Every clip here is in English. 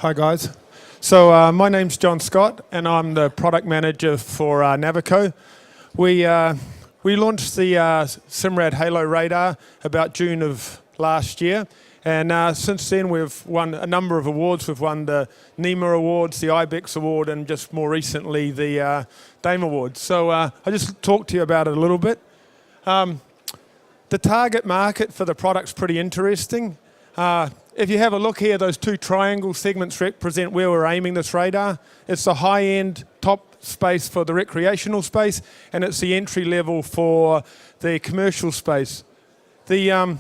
Hi guys. So my name's John Scott and I'm the product manager for Navico. We launched the Simrad Halo radar about June of last year, and since then we've won a number of awards. We've won the NEMA Awards, the IBEX Award, and just more recently the DAME Awards. So I just talked to you about it a little bit. The target market for the product's pretty interesting. If you have a look here, those two triangle segments represent where we're aiming this radar. It's the high-end top space for the recreational space, and it's the entry level for the commercial space. The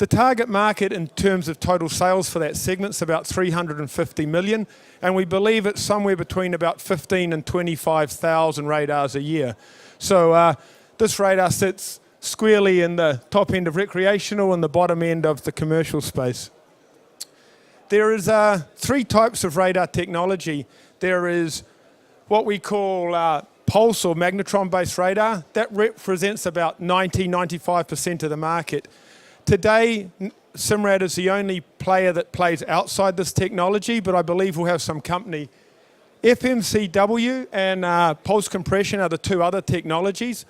target market in terms of total sales for that segment is about 350 million, and we believe it's somewhere between about 15 and 25,000 radars a year. So this radar sits squarely in the top end of recreational and the bottom end of the commercial space. There is three types of radar technology. There is what we call pulse or magnetron-based radar. That represents about 90–95% of the market. Today, Simrad is the only player that plays outside this technology, but I believe we'll have some company. FMCW and pulse compression are the two other technologies.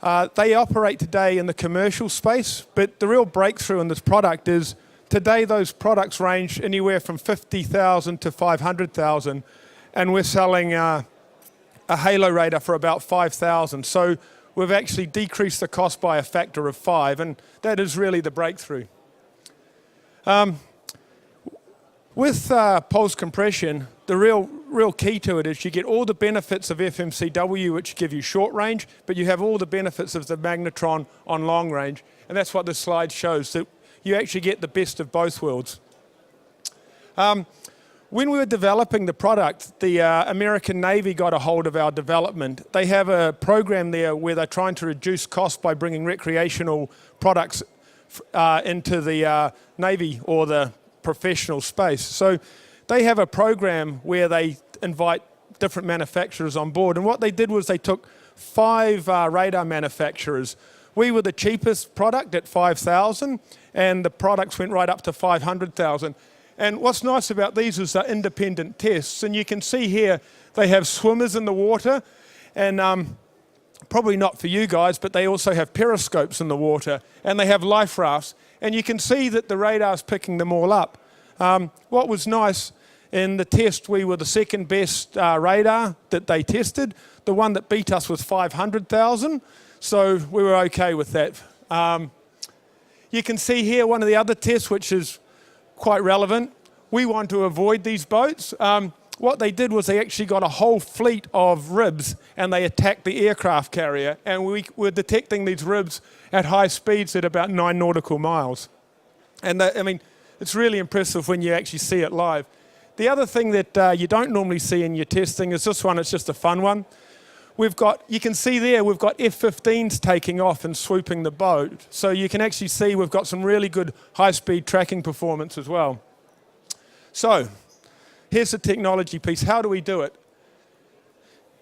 They operate today in the commercial space, but the real breakthrough in this product is today those products range anywhere from 50,000 to 500,000, and we're selling a Halo radar for about 5,000. So we've actually decreased the cost by a factor of 5, and that is really the breakthrough. With pulse compression, the real key to it is you get all the benefits of FMCW, which give you short range, but you have all the benefits of the magnetron on long range, and that's what this slide shows, that you actually get the best of both worlds. When we were developing the product, the American Navy got a hold of our development. They have a program there where they're trying to reduce costs by bringing recreational products into the Navy or the professional space. So they have a program where they invite different manufacturers on board, and what they did was they took 5 radar manufacturers. We were the cheapest product at 5,000, and the products went right up to 500,000. And what's nice about these is they're independent tests, and you can see here they have swimmers in the water, and probably not for you guys, but they also have periscopes in the water, and they have life rafts, and you can see that the radar's picking them all up. What was nice, in the test we were the second best radar that they tested. The one that beat us was 500,000, so we were okay with that. You can see here one of the other tests which is quite relevant. We want to avoid these boats. What they did was they actually got a whole fleet of ribs and they attacked the aircraft carrier, and we were detecting these ribs at high speeds at about 9 nautical miles. And I mean, it's really impressive when you actually see it live. The other thing that you don't normally see in your testing is this one. It's just a fun one. You can see there, we've got F-15s taking off and swooping the boat. So you can actually see we've got some really good high-speed tracking performance as well. So here's the technology piece. How do we do it?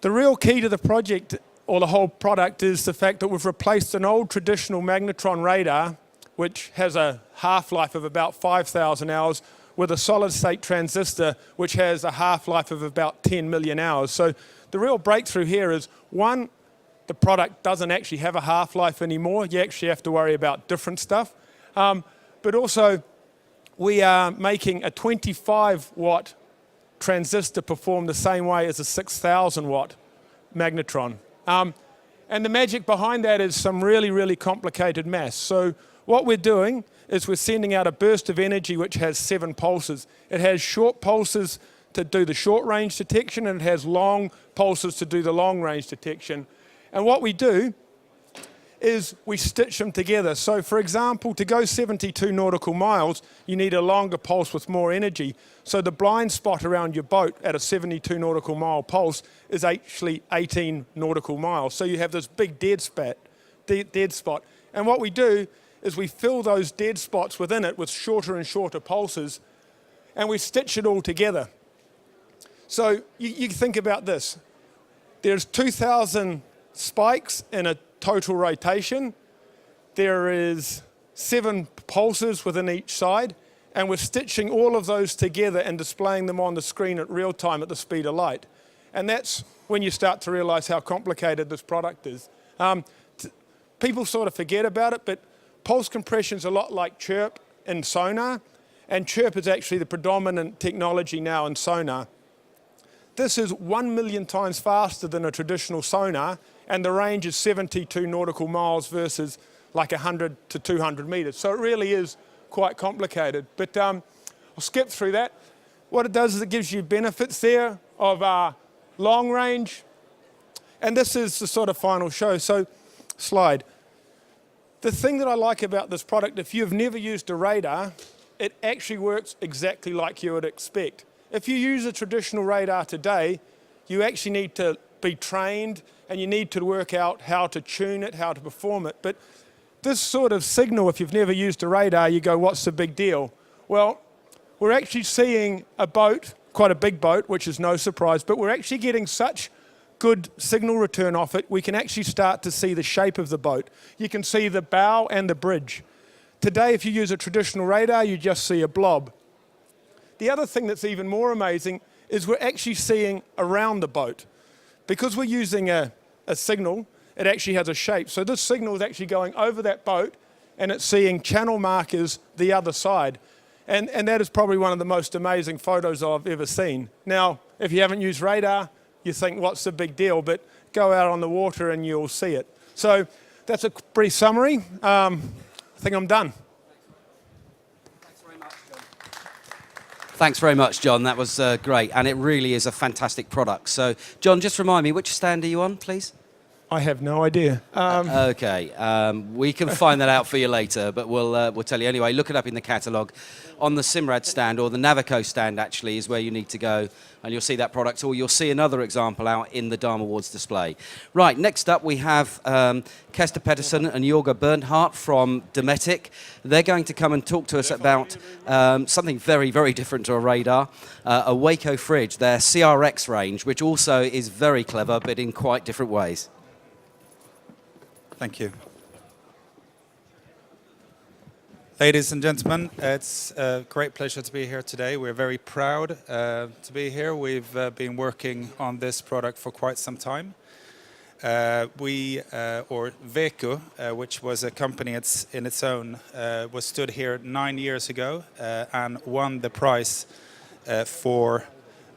The real key to the project, or the whole product, is the fact that we've replaced an old traditional magnetron radar, which has a half-life of about 5,000 hours, with a solid-state transistor, which has a half-life of about 10 million hours. So the real breakthrough here is, one, the product doesn't actually have a half-life anymore. You actually have to worry about different stuff. But also, we are making a 25-watt transistor perform the same way as a 6,000-watt magnetron. And the magic behind that is some really, really complicated maths. So what we're doing is we're sending out a burst of energy which has 7 pulses. It has short pulses to do the short-range detection, and it has long pulses to do the long-range detection. And what we do is we stitch them together. So for example, to go 72 nautical miles, you need a longer pulse with more energy. So the blind spot around your boat at a 72 nautical mile pulse is actually 18 nautical miles. So you have this big dead spot. And what we do is we fill those dead spots within it with shorter and shorter pulses, and we stitch it all together. So you think about this. There's 2,000 spikes in a total rotation. There is 7 pulses within each side, And we're stitching all of those together and displaying them on the screen at real time at the speed of light. And that's when you start to realize how complicated this product is. People sort of forget about it, but pulse compression is a lot like chirp in sonar, and chirp is actually the predominant technology now in sonar. This is 1 million times faster than a traditional sonar, and the range is 72 nautical miles versus like 100 to 200 meters. So it really is quite complicated. But I'll skip through that. What it does is it gives you benefits there of long range, and this is the sort of final show. So, slide. The thing that I like about this product, if you've never used a radar, it actually works exactly like you would expect. If you use a traditional radar today, you actually need to be trained and you need to work out how to tune it, how to perform it. But this sort of signal, if you've never used a radar, you go, what's the big deal? Well, we're actually seeing a boat, quite a big boat, which is no surprise, but we're actually getting such good signal return off it, we can actually start to see the shape of the boat. You can see the bow and the bridge. Today, if you use a traditional radar, you just see a blob. The other thing that's even more amazing is we're actually seeing around the boat. Because we're using a signal, it actually has a shape. So this signal is actually going over that boat and it's seeing channel markers the other side. And that is probably one of the most amazing photos I've ever seen. Now, if you haven't used radar, you think, what's the big deal? But go out on the water and you'll see it. So that's a brief summary. I think I'm done. Thanks very much, John. That was great. And it really is a fantastic product. So, John, just remind me, which stand are you on, please? I have no idea. Okay, we can find that out for you later, but we'll tell you anyway. Look it up in the catalogue. On the Simrad stand, or the Navico stand actually, is where you need to go, and you'll see that product, or you'll see another example out in the DARM Awards display. Right, next up we have Kester Pettersson and Jorga Bernhardt from Dometic. They're going to come and talk to us about something very, very different to a radar, a Waco fridge, their CRX range, which also is very clever, but in quite different ways. Thank you. Ladies and gentlemen, it's a great pleasure to be here today. We're very proud to be here. We've been working on this product for quite some time. Veco, which was a company in its own, was stood here 9 years ago and won the prize for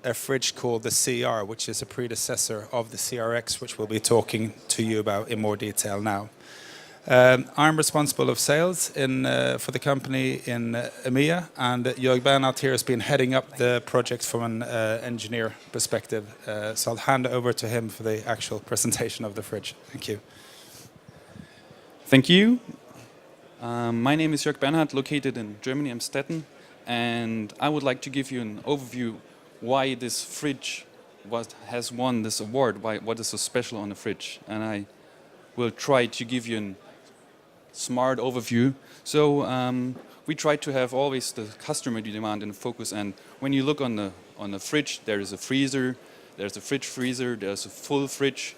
a fridge called the CR, which is a predecessor of the CRX, which we'll be talking to you about in more detail now. I'm responsible of sales for the company in EMEA, and Jorga Bernhardt here has been heading up the project from an engineer perspective. So I'll hand over to him for the actual presentation of the fridge. Thank you. Thank you. My name is Jorga Bernhardt, located in Germany, Amstetten, and I would like to give you an overview why this fridge has won this award, what is so special on the fridge. And I will try to give you a smart overview. So we try to have always the customer demand in focus, and when you look on the fridge, there is a freezer, there's a fridge freezer, there's a full fridge.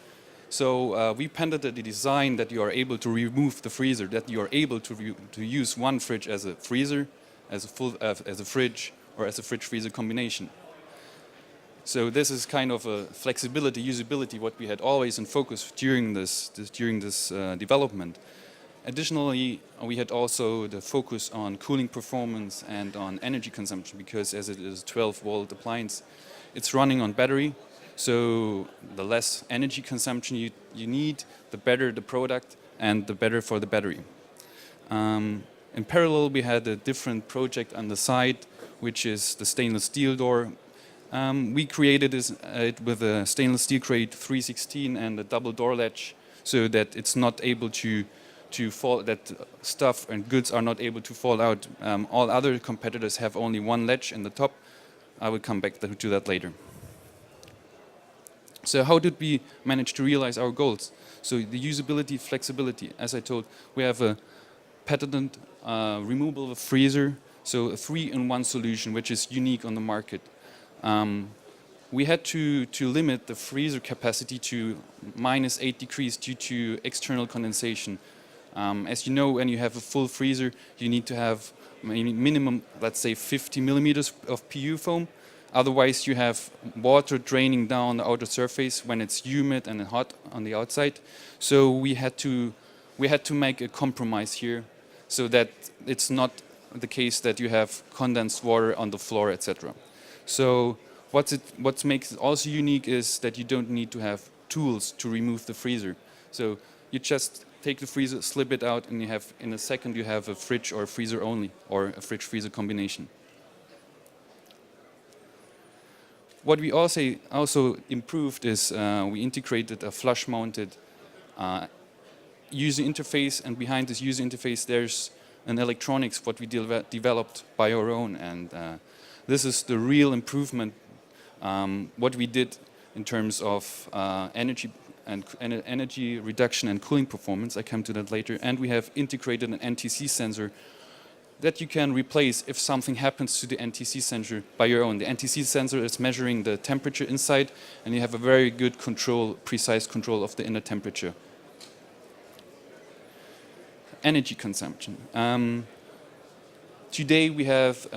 So we patented the design that you are able to remove the freezer, that you are able to use one fridge as a freezer, as a fridge, or as a fridge-freezer combination. So this is kind of a flexibility, usability, what we had always in focus during this development. Additionally, we had also the focus on cooling performance and on energy consumption, because as it is a 12-volt appliance, it's running on battery. So the less energy consumption you need, the better the product and the better for the battery. In parallel, we had a different project on the side, which is the stainless steel door. We created it with a stainless steel crate 316 and a double door latch, so that it's not able to fall, that stuff and goods are not able to fall out. All other competitors have only one latch in the top. I will come back to that later. So how did we manage to realize our goals? So the usability, flexibility, as I told, we have a patented removable freezer, so a 3-in-1 solution, which is unique on the market. We had to limit the freezer capacity to -8 degrees due to external condensation. As you know, when you have a full freezer, you need to have minimum, let's say, 50 millimeters of PU foam. Otherwise, you have water draining down the outer surface when it's humid and hot on the outside. So we had to make a compromise here, so that it's not the case that you have condensed water on the floor, etc. So what makes it also unique is that you don't need to have tools to remove the freezer. So you just take the freezer, slip it out, and you have, in a second, you have a fridge or a freezer only, or a fridge-freezer combination. What we also improved is we integrated a flush-mounted user interface, and behind this user interface there's an electronics what we developed by our own, and this is the real improvement what we did in terms of energy reduction and cooling performance. I come to that later. And we have integrated an NTC sensor that you can replace if something happens to the NTC sensor by your own. The NTC sensor is measuring the temperature inside, and you have a very good control, precise control of the inner temperature. Energy consumption. Today we have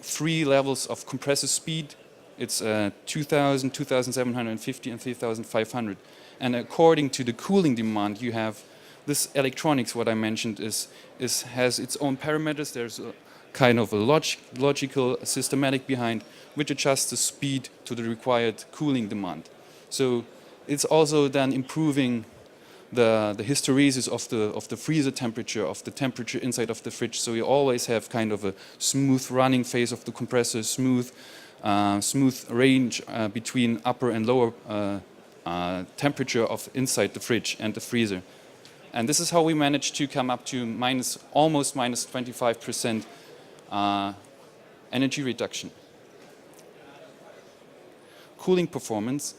3 levels of compressor speed. It's 2000, 2750 and 3500. And according to the cooling demand, you have this electronics, what I mentioned, has its own parameters. There's a kind of a logical systematic behind, which adjusts the speed to the required cooling demand. So it's also then improving the hysteresis of the freezer temperature, of the temperature inside of the fridge. So you always have kind of a smooth running phase of the compressor, smooth range between upper and lower temperature of inside the fridge and the freezer. And this is how we managed to come up to almost minus 25% energy reduction. Cooling performance.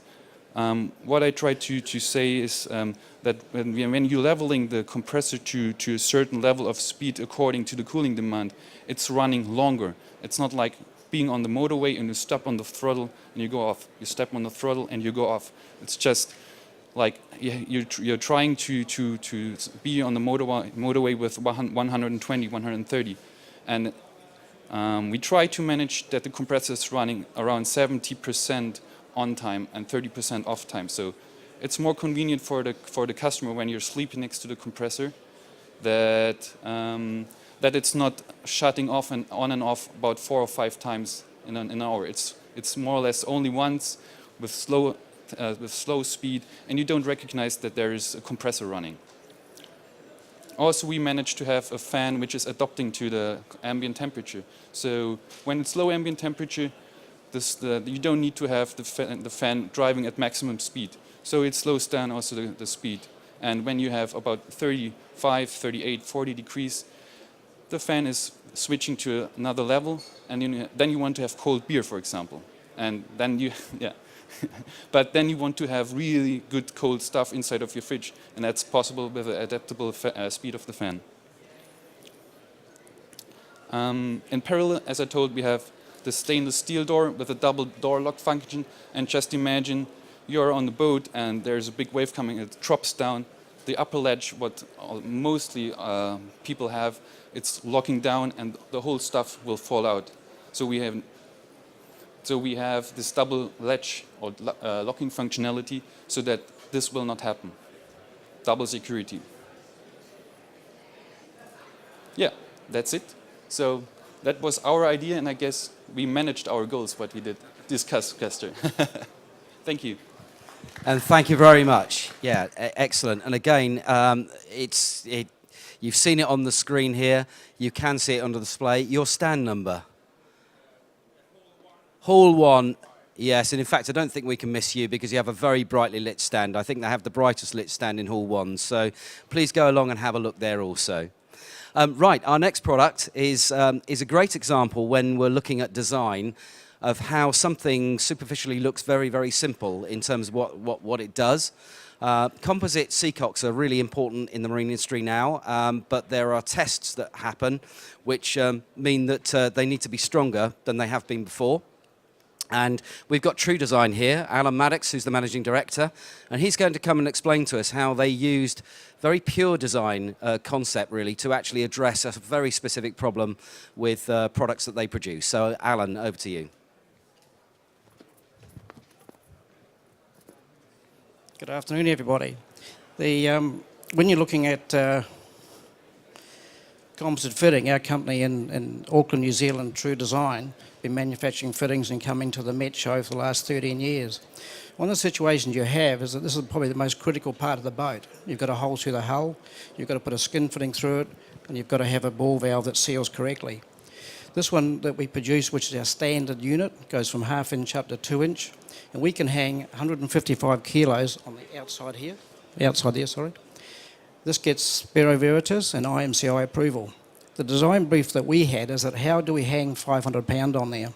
What I try to say is that when you're leveling the compressor to a certain level of speed according to the cooling demand, it's running longer. It's not like being on the motorway and you step on the throttle and you go off. You step on the throttle and you go off. It's just like you're trying to be on the motorway with 120, 130. And we try to manage that the compressor is running around 70% on time and 30% off time. So it's more convenient for the customer when you're sleeping next to the compressor that it's not shutting off and on and off about 4 or 5 times in an hour. It's more or less only once with slow speed, and you don't recognize that there is a compressor running. Also, we managed to have a fan which is adapting to the ambient temperature. So when it's low ambient temperature, you don't need to have the fan driving at maximum speed. So it slows down also the speed. And when you have about 35, 38, 40 degrees, the fan is switching to another level, and then you want to have cold beer, for example. And then but then you want to have really good cold stuff inside of your fridge, and that's possible with the adaptable speed of the fan. In parallel, as I told, we have the stainless steel door with a double door lock function, and just imagine you're on the boat and there's a big wave coming, it drops down. The upper ledge, what mostly people have, it's locking down and the whole stuff will fall out. So we have this double ledge or locking functionality so that this will not happen. Double security. Yeah, that's it. So that was our idea, and I guess we managed our goals, what we did discuss, Kester. Thank you. And thank you very much. Yeah, excellent. And again, you've seen it on the screen here. You can see it on the display. Your stand number? Hall 1. Yes, and in fact, I don't think we can miss you because you have a very brightly lit stand. I think they have the brightest lit stand in Hall 1. So please go along and have a look there also. Right, our next product is a great example when we're looking at design of how something superficially looks very, very simple in terms of what it does. Composite seacocks are really important in the marine industry now, but there are tests that happen which mean that they need to be stronger than they have been before. And we've got True Design here, Alan Maddox, who's the managing director, and he's going to come and explain to us how they used very pure design concept, really, to actually address a very specific problem with products that they produce. So, Alan, over to you. Good afternoon, everybody. When you're looking at composite fitting, our company in Auckland, New Zealand, True Design, been manufacturing fittings and coming to the Met show for the last 13 years. One of the situations you have is that this is probably the most critical part of the boat. You've got a hole through the hull, you've got to put a skin fitting through it, and you've got to have a ball valve that seals correctly. This one that we produce, which is our standard unit, goes from 1/2 inch up to 2 inch, and we can hang 155 kilos on the outside here, outside there, sorry. This gets Bureau Veritas and IMCI approval. The design brief that we had is that how do we hang 500 pound on there?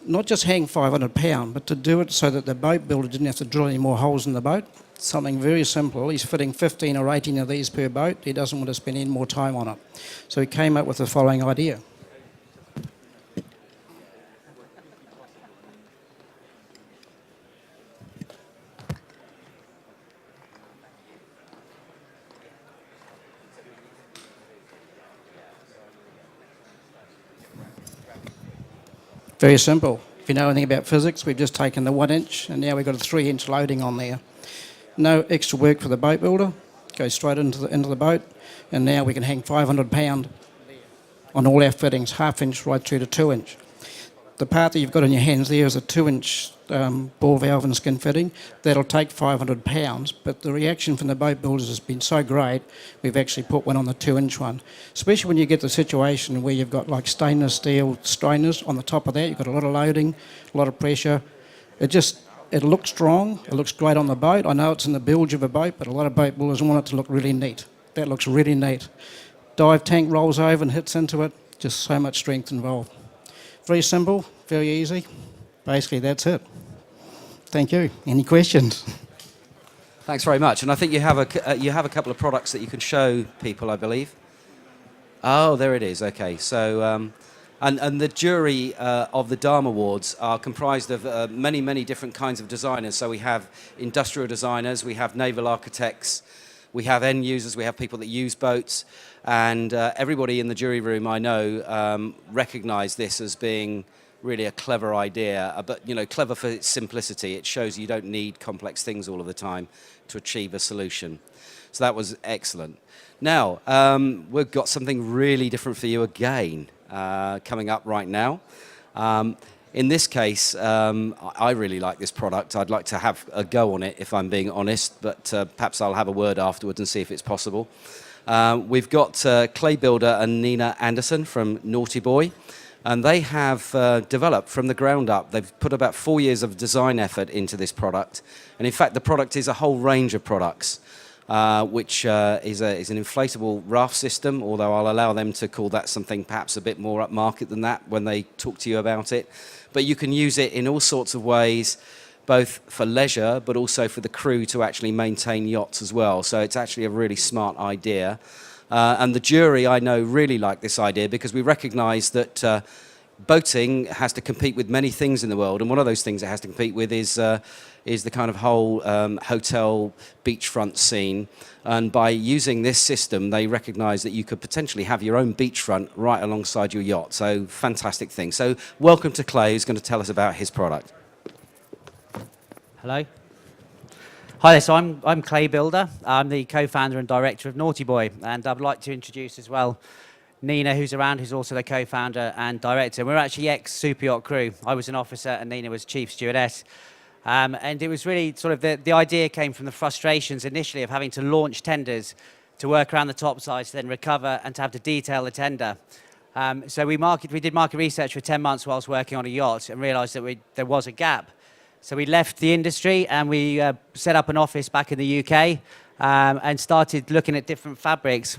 Not just hang 500 pound, but to do it so that the boat builder didn't have to drill any more holes in the boat. Something very simple. He's fitting 15 or 18 of these per boat. He doesn't want to spend any more time on it. So he came up with the following idea. Very simple. If you know anything about physics, we've just taken the 1 inch and now we've got a 3 inch loading on there. No extra work for the boat builder. Goes straight into the boat, and now we can hang 500 pound on all our fittings, 1/2 inch right through to 2 inch. The part that you've got in your hands there is a 2 inch ball valve and skin fitting. That'll take 500 pounds, but the reaction from the boat builders has been so great, we've actually put one on the 2 inch one. Especially when you get the situation where you've got like stainless steel strainers on the top of that, you've got a lot of loading, a lot of pressure. It looks strong, it looks great on the boat. I know it's in the bilge of a boat, but a lot of boat builders want it to look really neat. That looks really neat. Dive tank rolls over and hits into it, just so much strength involved. Very simple, very easy. Basically, that's it. Thank you. Any questions? Thanks very much. And I think you have a couple of products that you can show people, I believe. Oh, there it is. Okay. So, and the jury of the DARM Awards are comprised of many different kinds of designers. So we have industrial designers, we have naval architects, we have end users, we have people that use boats, and everybody in the jury room I know recognise this as being really a clever idea, but clever for its simplicity. It shows you don't need complex things all of the time to achieve a solution. So that was excellent. Now, we've got something really different for you again coming up right now. In this case, I really like this product. I'd like to have a go on it, if I'm being honest, but perhaps I'll have a word afterwards and see if it's possible. We've got clay builder and Nina Anderson from Naughty Boy, and they have developed from the ground up. They've put about 4 years of design effort into this product, and in fact the product is a whole range of products, which is an inflatable raft system, although I'll allow them to call that something perhaps a bit more upmarket than that when they talk to you about it. But you can use it in all sorts of ways, both for leisure but also for the crew to actually maintain yachts as well. So it's actually a really smart idea. And the jury, I know, really like this idea because we recognise that boating has to compete with many things in the world, and one of those things it has to compete with is the kind of whole hotel beachfront scene. And by using this system, they recognise that you could potentially have your own beachfront right alongside your yacht. So fantastic thing. So welcome to Clay, who's going to tell us about his product. Hello. Hi there, so I'm Clay Builder. I'm the co-founder and director of Naughty Boy, and I'd like to introduce as well Nina, who's around, who's also the co-founder and director. We're actually ex-super yacht crew. I was an officer and Nina was chief stewardess. And it was really sort of the idea came from the frustrations initially of having to launch tenders to work around the top sides, then recover and to have to detail the tender. So we did market research for 10 months whilst working on a yacht and realised that there was a gap. So we left the industry and we set up an office back in the UK and started looking at different fabrics.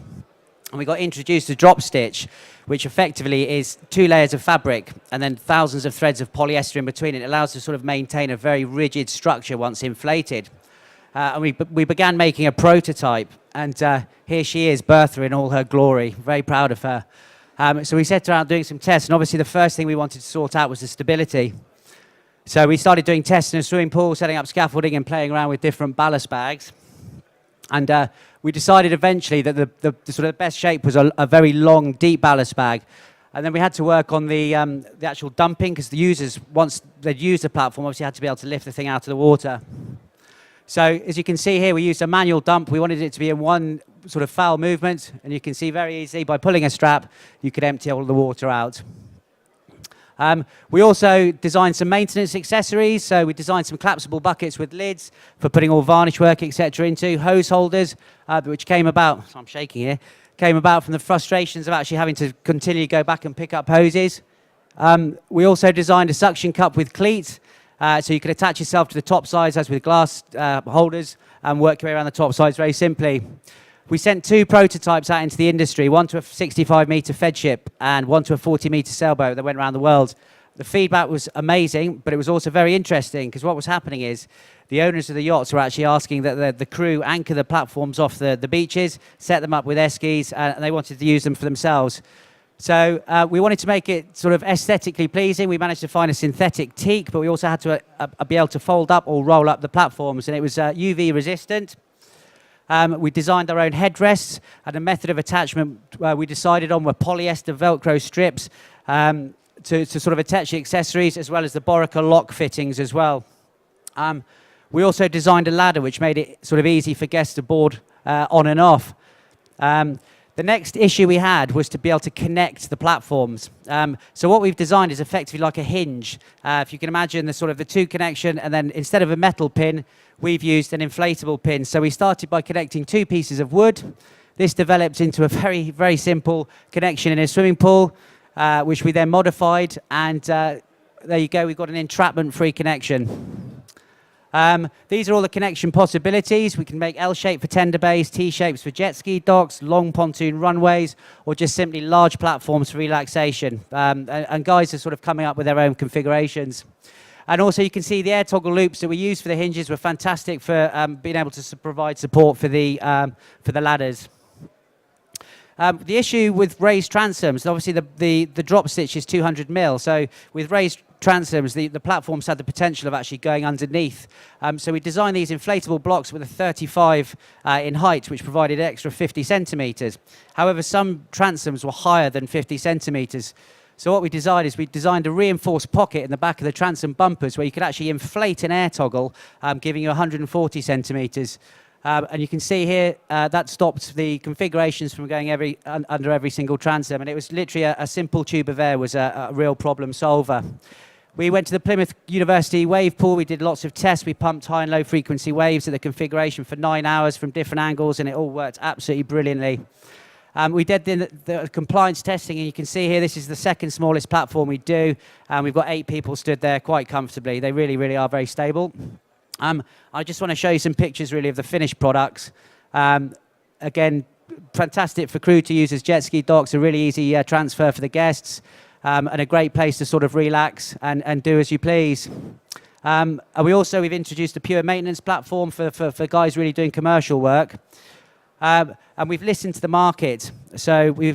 And we got introduced to drop stitch, which effectively is 2 layers of fabric and then thousands of threads of polyester in between. It allows us to sort of maintain a very rigid structure once inflated. And we began making a prototype, and here she is, Bertha in all her glory. Very proud of her. So we set around doing some tests, and obviously the first thing we wanted to sort out was the stability. So we started doing tests in a swimming pool, setting up scaffolding and playing around with different ballast bags. And we decided eventually that the sort of best shape was a very long, deep ballast bag. And then we had to work on the actual dumping, because the users, once they'd used the platform, obviously had to be able to lift the thing out of the water. So as you can see here, we used a manual dump. We wanted it to be in one sort of foul movement. And you can see very easily, by pulling a strap, you could empty all the water out. We also designed some maintenance accessories. So we designed some collapsible buckets with lids for putting all varnish work, etc. into, hose holders, which came about, so I'm shaking here, came about from the frustrations of actually having to continually go back and pick up hoses. We also designed a suction cup with cleats, so you could attach yourself to the top sides as with glass holders and work your way around the top sides very simply. We sent 2 prototypes out into the industry, one to a 65-metre fed ship and one to a 40-metre sailboat that went around the world. The feedback was amazing, but it was also very interesting, because what was happening is the owners of the yachts were actually asking that the crew anchor the platforms off the beaches, set them up with eskeys, and they wanted to use them for themselves. So we wanted to make it sort of aesthetically pleasing. We managed to find a synthetic teak, but we also had to be able to fold up or roll up the platforms, and it was UV resistant. We designed our own headrests, and a method of attachment we decided on were polyester Velcro strips to sort of attach the accessories, as well as the Boraca lock fittings as well. We also designed a ladder which made it sort of easy for guests to board on and off. The next issue we had was to be able to connect the platforms. So what we've designed is effectively like a hinge. If you can imagine the sort of the 2 connection, and then instead of a metal pin, we've used an inflatable pin. So we started by connecting 2 pieces of wood. This developed into a very, very simple connection in a swimming pool, which we then modified. And there you go, we've got an entrapment-free connection. These are all the connection possibilities. We can make L-shape for tender bays, T-shapes for jet ski docks, long pontoon runways, or just simply large platforms for relaxation. And guys are sort of coming up with their own configurations. And also you can see the air toggle loops that we used for the hinges were fantastic for being able to provide support for the ladders. The issue with raised transoms, obviously the drop stitch is 200 mil. So with raised transoms, the platforms had the potential of actually going underneath. So we designed these inflatable blocks with a 35 in height, which provided extra 50 centimeters. However, some transoms were higher than 50 centimeters. So what we designed is we designed a reinforced pocket in the back of the transom bumpers where you could actually inflate an air toggle, giving you 140 centimeters. And you can see here that stopped the configurations from going under every single transom. And it was literally a simple tube of air was a real problem solver. We went to the Plymouth University wave pool. We did lots of tests. We pumped high and low frequency waves at the configuration for 9 hours from different angles, and it all worked absolutely brilliantly. We did the compliance testing, and you can see here this is the second smallest platform we do, and we've got 8 people stood there quite comfortably. They really, really are very stable. I just want to show you some pictures really of the finished products. Again, fantastic for crew to use as jet ski docks, a really easy transfer for the guests, and a great place to sort of relax and do as you please. And we've introduced a pure maintenance platform for guys really doing commercial work. And we've listened to the market. So we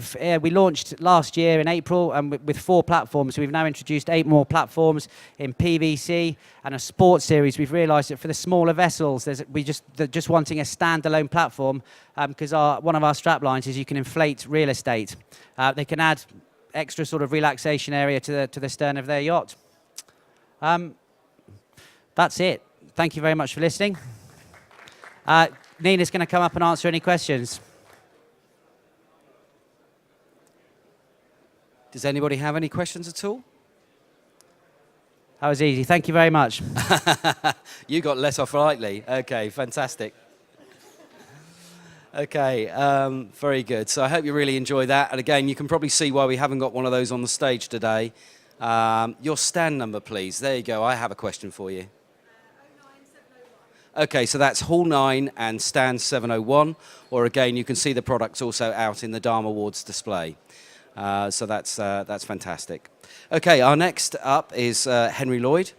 launched last year in April with 4 platforms. We've now introduced 8 more platforms in PVC and a sports series. We've realised that for the smaller vessels, they're just wanting a standalone platform because one of our strap lines is you can inflate real estate. They can add extra sort of relaxation area to the stern of their yacht. That's it. Thank you very much for listening. Nina's going to come up and answer any questions. Does anybody have any questions at all? That was easy. Thank you very much. You got let off lightly. Okay, fantastic. Okay, very good. So I hope you really enjoy that. And again, you can probably see why we haven't got one of those on the stage today. Your stand number, please. There you go. I have a question for you. Okay, so that's Hall 9 and stand 701. Or again, you can see the products also out in the Dharma Awards display. So that's fantastic. Okay, our next up is Henry Lloyd.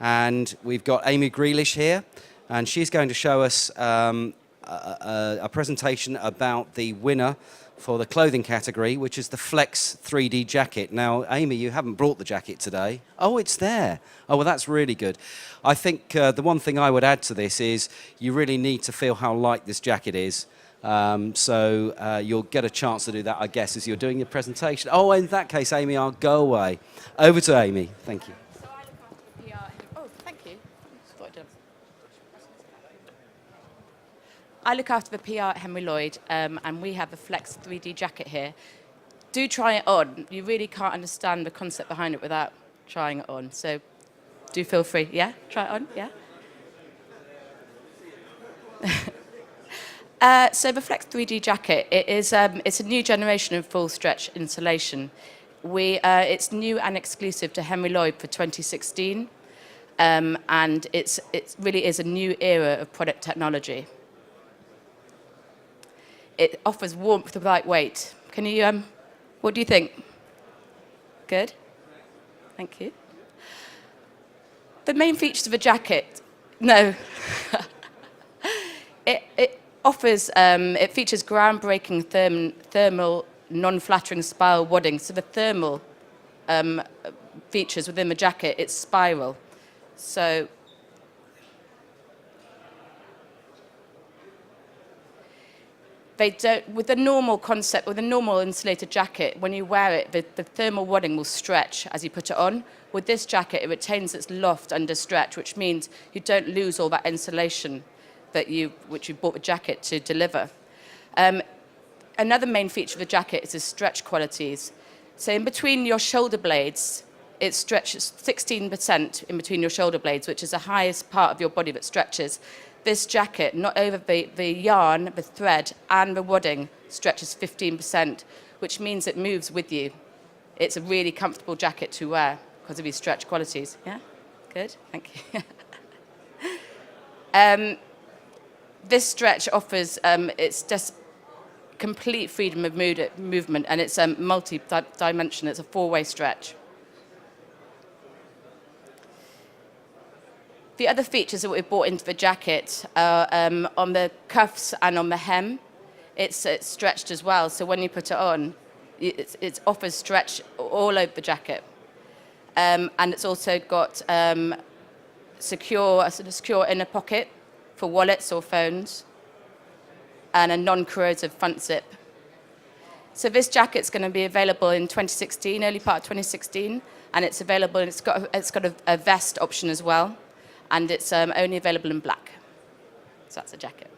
And we've got Amy Grealish here. And she's going to show us a presentation about the winner for the clothing category, which is the Flex 3D jacket. Now, Amy, you haven't brought the jacket today. Oh, it's there. Oh, well, that's really good. I think the one thing I would add to this is you really need to feel how light this jacket is. So you'll get a chance to do that, I guess, as you're doing your presentation. Oh, in that case, Amy, I'll go away. Over to Amy. Thank you. So I look after the PR. Oh, thank you. I look after the PR at Henry Lloyd, and we have the Flex 3D jacket here. Do try it on. You really can't understand the concept behind it without trying it on. So do feel free. Yeah? Try it on? Yeah? So the Flex 3D jacket, it's a new generation of full stretch insulation. It's new and exclusive to Henry Lloyd for 2016, and it really is a new era of product technology. It offers warmth without weight. Can you, what do you think? Good? Thank you. The main features of a jacket, no. It features groundbreaking thermal non-flattering spiral wadding. So the thermal features within the jacket, it's spiral. So they don't, with the normal concept, with a normal insulated jacket, when you wear it, the thermal wadding will stretch as you put it on. With this jacket, it retains its loft under stretch, which means you don't lose all that insulation which you bought the jacket to deliver. Another main feature of the jacket is its stretch qualities. So in between your shoulder blades, it stretches 16% in between your shoulder blades, which is the highest part of your body that stretches. This jacket, not over the yarn, the thread, and the wadding, stretches 15%, which means it moves with you. It's a really comfortable jacket to wear because of these stretch qualities. Yeah? Good? Thank you. This stretch offers, it's just complete freedom of movement, and it's multi-dimensional. It's a four-way stretch. The other features that we've brought into the jacket are on the cuffs and on the hem. It's stretched as well, so when you put it on, it offers stretch all over the jacket. And it's also got a secure inner pocket for wallets or phones, and a non-corrosive front zip. So this jacket's going to be available in 2016, early part of 2016, and it's available, and it's got a vest option as well, and it's only available in black. So that's a jacket.